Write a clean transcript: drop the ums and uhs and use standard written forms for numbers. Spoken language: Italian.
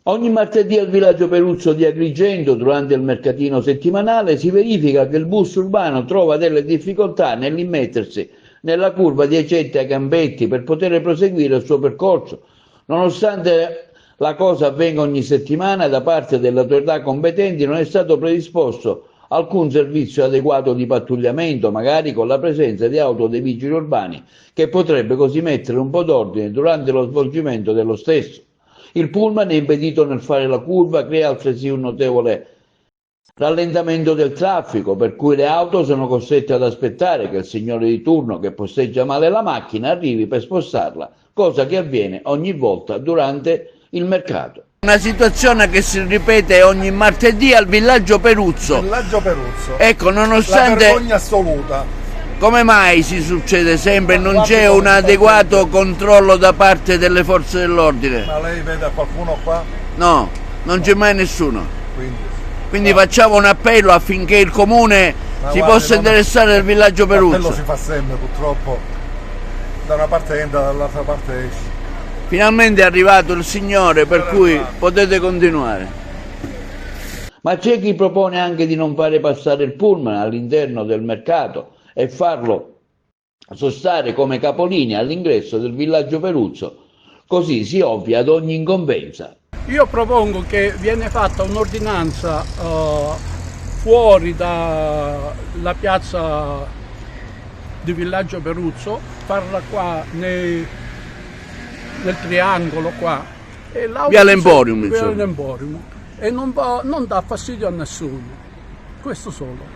Ogni martedì al villaggio Peruzzo di Agrigento, durante il mercatino settimanale, si verifica che il bus urbano trova delle difficoltà nell'immettersi nella curva adiacente ai campetti per poter proseguire il suo percorso. Nonostante la cosa avvenga ogni settimana, da parte delle autorità competenti non è stato predisposto alcun servizio adeguato di pattugliamento, magari con la presenza di auto dei vigili urbani, che potrebbe così mettere un po' d'ordine durante lo svolgimento dello stesso. Il pullman è impedito nel fare la curva, crea altresì un notevole rallentamento del traffico, per cui le auto sono costrette ad aspettare che il signore di turno, che posteggia male la macchina, arrivi per spostarla, cosa che avviene ogni volta durante il mercato. Una situazione che si ripete ogni martedì al villaggio Peruzzo. Villaggio Peruzzo. Ecco, nonostante... La vergogna assoluta. Come mai si succede sempre e non c'è un adeguato controllo da parte delle forze dell'ordine? Ma lei vede qualcuno qua? No, non c'è mai nessuno. Quindi no. Facciamo un appello affinché il comune si possa interessare del villaggio Peruzzo. L'appello si fa sempre, purtroppo. Da una parte entra, dall'altra parte esce. Finalmente è arrivato il signore, per cui potete continuare. Ma c'è chi propone anche di non fare passare il pullman all'interno del mercato e farlo sostare come capolinea all'ingresso del villaggio Peruzzo, così si ovvia ad ogni incombenza. Io propongo che viene fatta un'ordinanza fuori dalla piazza di villaggio Peruzzo, farla qua nel triangolo qua, e via l'Emporium, e non dà fastidio a nessuno, questo solo.